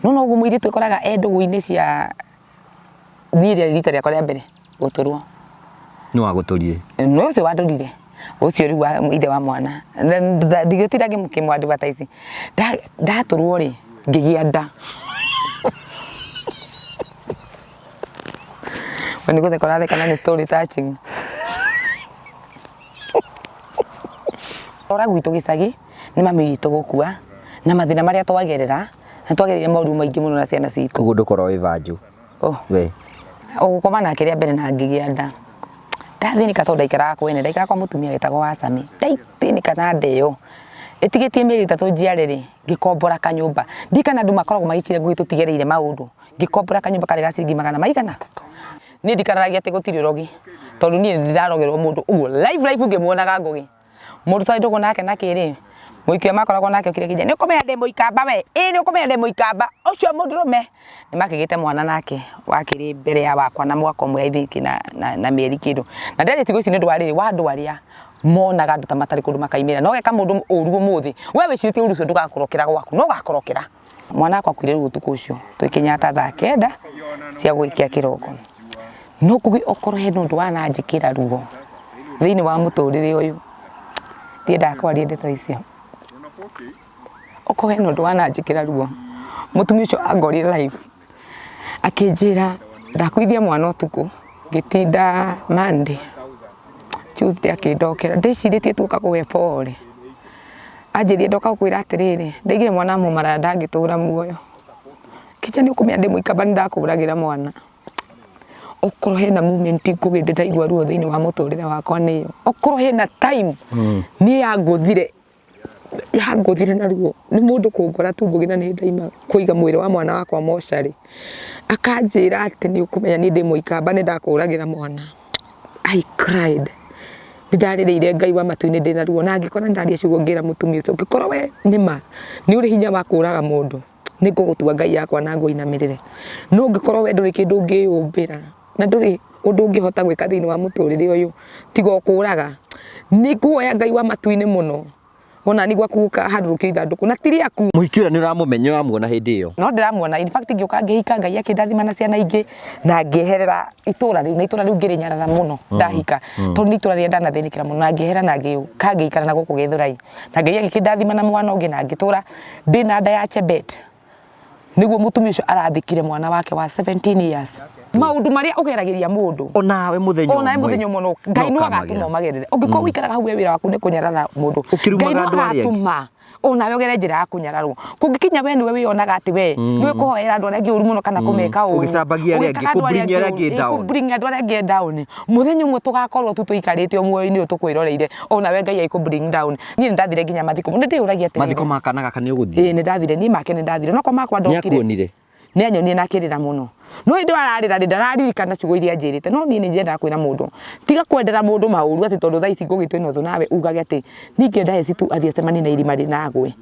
no gumwiri twikoraga endugu-ini cia thire rita rĩa kore mbere guturwo no aguturire no ucio wandurire ucio ri wa ithe wa mwana ndigitira ngimukimwa advertise ndaturwo ri ngigia nda wani guthe korathe kana ni story touching ora gwitu gicagi ni mami witu gukua na mathina maria twagerera na twagereire mauru maingi muno na ciana citu kugu ndukoro wi vanju we ugukoma na kiria mbere na ngigia nda ndathinika tondu ndaikaraga kwene ndaikara kwa mutumia wetagwo wa Sami ndaithinika na ndeyo itigitie mieri 3 njiarere ngikombora kanyumba ndikana ndu makoragwo magicire ngui tutigereire maundu ngikombora kanyumba kare gaciringi 100 maigana ni ndikararagia ati gutiri urogi tondu ni ndirarogerwo mundu uguo live ngimuonaga ngugi mundu twa ndogo nake nakiri muikia makoragwo nake kire kijana ni ukomea ndemo ikamba we ni ukomea ndemo ikamba ucio mundurume ni makigite mwana nake wakiri mbere ya wakwa na mwaka mwe ithiki na mieri kindu na ndari tigo ici ni ndwari wa ndwaria monaga ndu ta matari kundu makaimira no geka mundu uru muthi we wicitie uru cio ndugakorokera gwaku no gakorokera mwana akwa kwire rutuku ucio twikinyata thaa 9 cia gwikia kiroko no kugi okoro he ndu wananjikira rugo thiini wa muturire uyu ndienda kwaria ndeto icio oko he ndu wananjikira rugo mutumia ucio angorire live akinjira ndakuithia mwana utuku gitinda Monday Tuesday akindokera ndiciritie tuka kuwe pole anjirie ndoka kwira atiriri ndigire mwana mumara ndangitura muoyo kijani ukumia ndemo ikamba ndakuragira mwana okoro hena movement nguginde ndaigua ruo thiini wa muturire wakwa niyo okoro hena time ni yanguthire na ruo ni mundu kungora tu ngugina ni ndaima kuiga mwiri wa mwana wakwa moshari akanjira ati ni ukumenya ni ndemo ikamba ni ndakuragira mwana I cried ndarireire Ngai wa matu-ini ndina ruo na ngikona ndaria ciugo ngira mutumia ucio ngikora we nima ni uri hinya wa kuraga mundu ni ngugutua Ngai yakwa na nguinamirire no ngikora we nduri kindu ngiumbira na nduri undu ngihota gwika thiini wa muturire uyu tigo kuraga ni nguoya Ngai wa matu-ini muno ona nigwa kuka haruruki ithanduku na tiri aku muhikiura ni uramumenya wamuona hindi iyo no ndiramuona in fact ngioka ngihika Ngai akindathima na ciana ingi na ngiherera itura riu ngirinyarara muno ndahika tondu itura ria ndanathinikira muno na ngihera na ngikara na guku githurai na Ngai akindathima na mwana ungi na ngitura ndina nda ya Chebet niguo mutumia ucio arathikire mwana wake wa 17 years maundu maria ugeragiria mundu onawe muthenyo muno Ngai no agatuma magerere ungiko wikaraga hau wira waku ni kunyarara mundu Ngai no agatuma onawe ugere njira ya kunyararwo kungikinya we niwe wionaga ati we niwe kuhoera andu aria ngiuru muno kana kumeka uru ugicabagia aria kubring andu aria down muthenyo umwe tugakorwo tu tuikarite o muoyo-ini uyu tukwiroreire onawe Ngai aiku bring down ni ndathire nginya mathiko ni ndiuragia ati mathiko makanaga kana uguthie ni ndathire ni make ni ndathire no ko makwa ndokire ni anyonire na kirira muno no indi ararira ndararirikana ciugo iria njirite no ni njenda kwira mundu tiga kwendera mundu mauru ati tondu thaici ngugitwe no nawe ugage ati ningienda heci tu athie cemani na irima rinagwe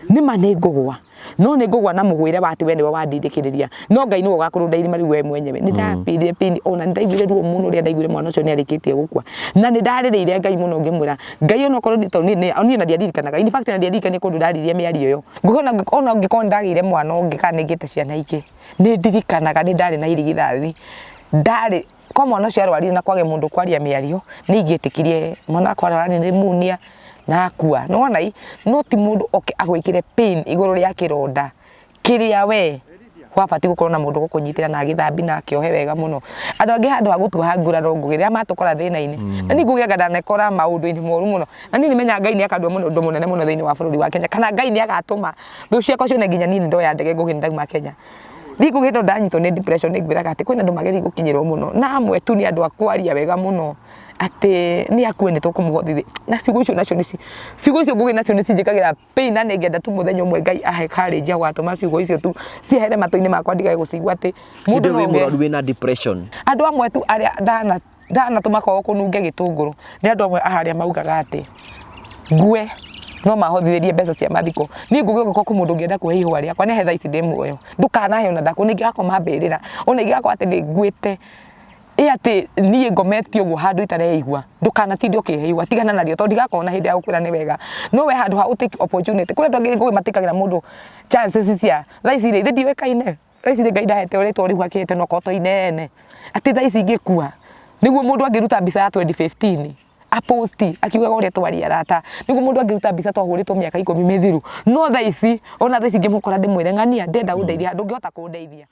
nima ni ngugwa no ni ngugwa na mugwire wati we niwe wandindikiriria no Ngai niwe ugakurunda irima riu we mwenyewe ni ndapire pindi ona ndaiguire ruo muno ria ndaiguire mwana ucio ni arikitie gukua na ni ndaririire Ngai muno ngimwira Ngai ona korwo ni tondu ni na ndiaririkanaga in fact na ndiaririkania kundu ndaririe miario yo ngona ona ngikona ndagire mwana ungikanigite ciana iki ni ndirikanaga ni ndari na irigithathi ndari kwa mwana ucio arwarire na kwage mundu kwaria miario ni ingitikirie mwana akwa arwarire ni pneumonia na akua no wona no ti mundu agwikire pain iguru ria kironda kiria we wabati gukorwo na mundu gukunyitira na githambi na kiohe wega muno andu angi handu hagutua hangura no ngugiria matukora thina-ini na ni ngugiaga ndanekora maundu-ini moru muno na ni menya Ngai ni akandua muno undu munene muno thiini wa bururi wa Kenya kana Ngai ni agatuma ndu ciakwa cione nginya nini ndoya ndege ngugi ndauma Kenya ni ngugito ndanyitwo ni depression ni ngwiraga ati kwina andu mageri gukinyirwo muno na amwe tu ni andu akwaria wega muno ati ni akuene tukumugothithia na ciugo icio nacio ni ciugo icio ngugi nacio ni cinjikagira pain na ningenda tu muthenya umwe Ngai ahe courage ya gwatuma ciugo icio tu cihere matu-ini makwa ndigae gucigua ati mundu no muraru wina depression andu amwe tu aria ndana tumako kununge gitunguru ni andu amwe aharia maugaga ati ngue no mahothirie mbeca cia mathiko ni nguge goko ku mundu ngienda kuhe ihwa riakwa ni hetha ici ndi muoyo ndukanahe ona ndaku ni ngakoma mbirira ona igakwa ati ndi nguite ati nie ngometi uguo handu itareigua ndukanatinde ukiheigua tigana nario tondu digakona hindi ya gukwira ni wega no we handu ha utake opportunity kure ndogi ngugi matikagira mundu chances cia thaici ri ndiwe kaine thaici ri ngai ndahete uri tori gwakite no koto inene ati thaici ngikua niguo mundu angiruta mbica ya 2015 aposti akiuga uri twari arata niguo mundu angiruta mbica twahuritwo miaka 10 mithiru no thaici ona thaici ngimukora ndimwire ngania ndenda undeithia ndungihota kundeithia